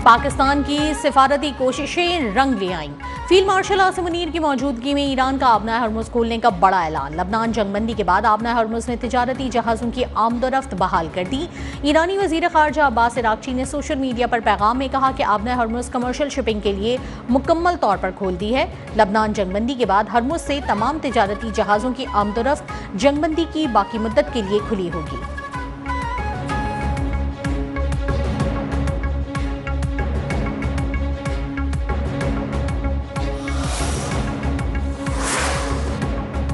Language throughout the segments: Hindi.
पाकिस्तान की सिफारती कोशिशें रंग ले आईं। फील्ड मार्शल आसिम मुनीर की मौजूदगी में ईरान का आबना हर्मुज खोलने का बड़ा ऐलान। लबनान जंगबंदी के बाद आबना हर्मुज ने तिजारती जहाज़ों की आमदोरफ्त बहाल कर दी। ईरानी वज़ीर ख़ारजा अब्बास इराक़ची ने सोशल मीडिया पर पैगाम में कहा कि आबना हर्मुज कमर्शियल शिपिंग के लिए मुकम्मल तौर पर खोल दी है। लबनान जंगबंदी के बाद हर्मुज से तमाम तिजारती जहाज़ों की आमदोरफ्त जंगबंदी की बाकी मुद्दत के लिए खुली होगी।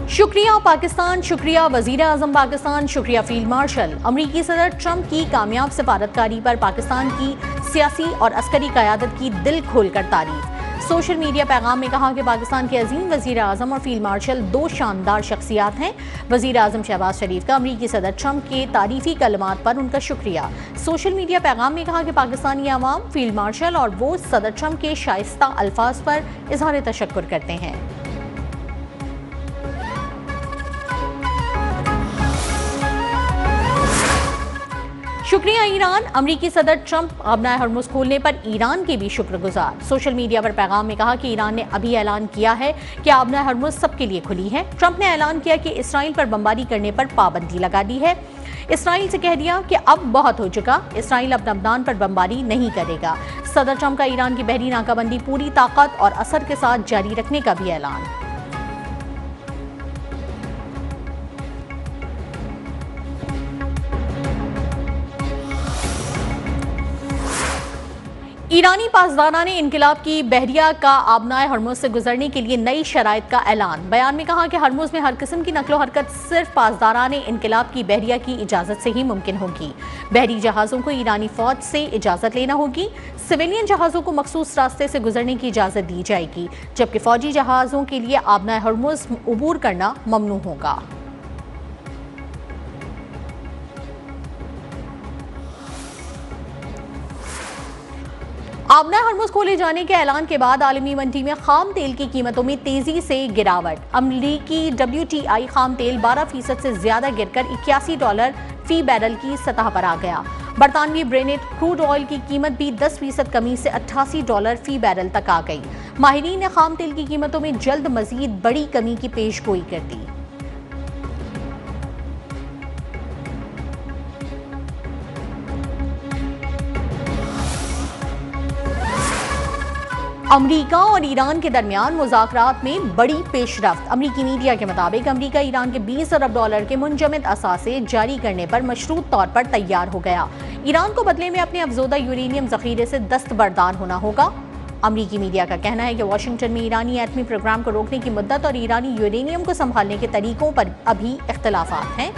शुक्रिया पाकिस्तान, शुक्रिया वज़ीर आज़म पाकिस्तान, शुक्रिया फील्ड मार्शल। अमरीकी सदर ट्रंप की कामयाब सफारतकारी पर पाकिस्तान की सियासी और अस्करी क़यादत की दिल खोलकर तारीफ। सोशल मीडिया पैगाम में कहा कि पाकिस्तान के अजीम वज़ीर आज़म और फील्ड मार्शल दो शानदार शख्सियात हैं। वज़ीर आज़म शहबाज शरीफ का अमरीकी सदर ट्रंप के तारीफ़ी कलमात पर उनका शुक्रिया। सोशल मीडिया पैगाम में कहा कि पाकिस्तानी अवाम फील्ड मार्शल और वो सदर ट्रंप के शाइस्ता अल्फाज पर इज़हार तशक्कुर करते हैं। शुक्रिया ईरान, अमरीकी सदर ट्रंप आबना हर्मुज खोलने पर ईरान के भी शुक्रगुजार। सोशल मीडिया पर पैगाम में कहा कि ईरान ने अभी ऐलान किया है कि आबना हर्मुज सबके लिए खुली है। ट्रंप ने ऐलान किया कि इसराइल पर बमबारी करने पर पाबंदी लगा दी है। इसराइल से कह दिया कि अब बहुत हो चुका, इसराइल अब लबनान पर बमबारी नहीं करेगा। सदर ट्रंप का ईरान की बहरी नाकाबंदी पूरी ताकत और असर के साथ जारी रखने का भी ऐलान। ईरानी पासदाना ने इनकलाब की बहरिया का आबनाए हर्मुज से गुजरने के लिए नई शराइत का ऐलान। बयान में कहा कि हर्मुज में हर किस्म की नकलो हरकत सिर्फ पासदाराने इनकलाब की बहरिया की इजाज़त से ही मुमकिन होगी। बहरी जहाज़ों को ईरानी फौज से इजाज़त लेना होगी। सिविलियन जहाज़ों को मखसूस रास्ते से गुजरने की इजाज़त दी जाएगी, जबकि फौजी जहाज़ों के लिए आबनाए हर्मुज उबूर करना ममनू होगा। आबना हर्मुज खोले जाने के ऐलान के बाद आलमी मंडी में खाम तेल की कीमतों में तेजी से गिरावट। अमरीकी WTI खाम तेल 12% से ज्यादा गिरकर $81 फी बैरल की सतह पर आ गया। बरतानवी ब्रेनेट क्रूड ऑयल की कीमत भी 10% कमी से $88 फी बैरल तक आ गई। माहिरीन ने खाम तेल की कीमतों में जल्द मजीद बड़ी कमी की पेशगोई कर दी। अमरीका और ईरान के दरमियान मुज़ाकरात में बड़ी पेशरफ्त। अमरीकी मीडिया के मुताबिक अमरीका ईरान के $20 अरब के मुंजमद असासे जारी करने पर मशरूत तौर पर तैयार हो गया। ईरान को बदले में अपने अफजोदा यूरेनियम जखीरे से दस्तबरदार होना होगा। अमरीकी मीडिया का कहना है कि वाशिंगटन में ईरानी एटमी प्रोग्राम को रोकने की मुद्दत और ईरानी यूरेनियम को संभालने के तरीकों पर अभी इख्तलाफात हैं।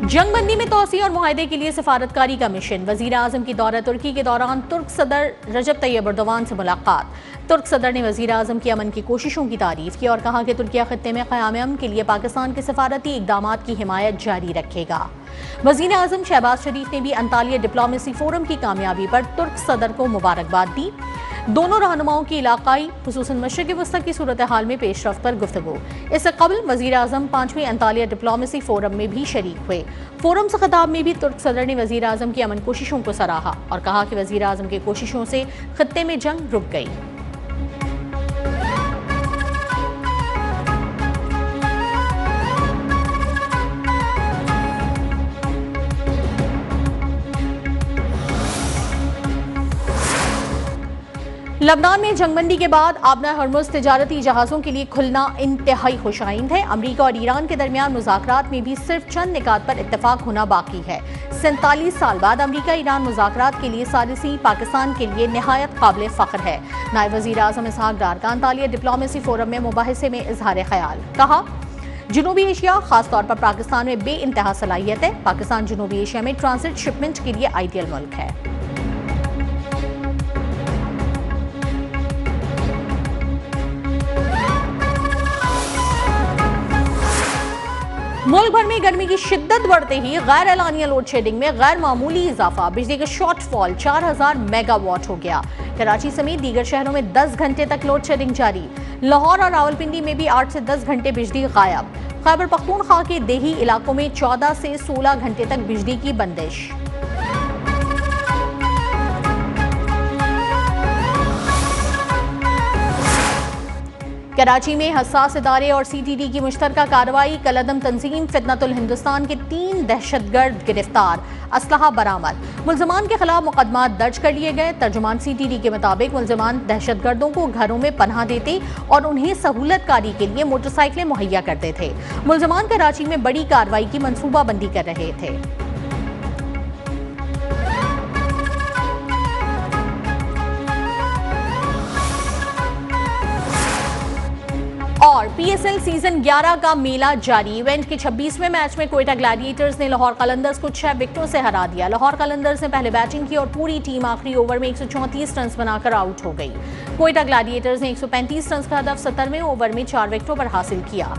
जंगबंदी में तोसी और मुआहदे के लिए सफारतकारी का मिशन। वज़ीर आज़म की दौरा तुर्की के दौरान तुर्क सदर रजब तैयब एर्दोगान से मुलाकात। तुर्क सदर ने वज़ीर आज़म की अमन की कोशिशों की तारीफ की और कहा कि तुर्किया खत्ते में क़याम अमन के लिए पाकिस्तान के सफारती इक़दामात की हिमायत जारी रखेगा। वज़ीर आज़म शहबाज शरीफ ने भी अंतालिया डिप्लोमेसी फोरम की कामयाबी पर तुर्क सदर को मुबारकबाद दी। दोनों रहनुमाओं की इलाकाई खुसूसन मशरिक़ वस्ता की सूरत हाल में पेशरफ्त पर गुफ्तगू। इससे कबल वज़ीर आज़म 5वीं अंतालिया डिप्लोमेसी फोरम में भी शरीक हुए। फोरम से खिताब में भी तुर्क सदर ने वज़ीर आज़म की अमन कोशिशों को सराहा और कहा कि वज़ीर आज़म की कोशिशों से खित्ते में जंग रुक गई। लबनान में जंगबंदी के बाद आबना हर्मुज तिजारती जहाज़ों के लिए खुलना इंतहाई खुशाइंद है। अमरीका और ईरान के दरमियान मुज़ाकरात में भी सिर्फ चंद निकात पर इत्तफाक होना बाकी है। 47 साल बाद अमरीका ईरान मुज़ाकरात के लिए सालिसी पाकिस्तान के लिए निहायत काबिल फ़ख्र है। नायब वज़ीर आज़म इसहाक डार का अंतालिया डिप्लोमेसी फोरम में मुबाहिसे में इजहार ख्याल। कहा, जनूबी एशिया खासतौर पर पाकिस्तान में बेइंतहा सलाहियत है। पाकिस्तान जनूबी एशिया में ट्रांजिट शिपमेंट के लिए आइडियल मुल्क है। मुल्क भर में गर्मी की शिद्दत बढ़ते ही गैर एलानिया लोड शेडिंग में गैर मामूली इजाफा। बिजली का शॉर्टफॉल 4000 मेगावाट हो गया। कराची समेत दीगर शहरों में 10 घंटे तक लोड शेडिंग जारी। लाहौर और रावलपिंडी में भी 8 से 10 घंटे बिजली गायब। खैबर पख्तूनख्वा के देही इलाकों में 14 से 16 घंटे तक बिजली की बंदिश। कराची में हसास इदारे और CTD की मुश्तरका कार्रवाई। कलअदम तंजीम फितनतुल हिंदुस्तान के 3 दहशतगर्द गिरफ्तार, असलहा बरामद। मुल्ज़िमान के खिलाफ मुकदमा दर्ज कर लिए गए। तर्जुमान CTD के मुताबिक मुल्ज़िमान दहशतगर्दों को घरों में पनाह देते और उन्हें सहूलत कारी के लिए मोटरसाइकिलें मुहैया करते थे। मुल्ज़िमान कराची में बड़ी कार्रवाई की मनसूबाबंदी कर रहे थे। और PSL सीजन 11 का मेला जारी। इवेंट के 26वें मैच में कोयटा ग्लैडिएटर्स ने लाहौर कलंदर्स को 6 विकेटों से हरा दिया। लाहौर कलंदर्स ने पहले बैटिंग की और पूरी टीम आखिरी ओवर में 134 रन बनाकर आउट हो गई। कोयटा ग्लैडिएटर्स ने 135 रन का हदफ 70वें ओवर में 4 विकेटों पर हासिल किया।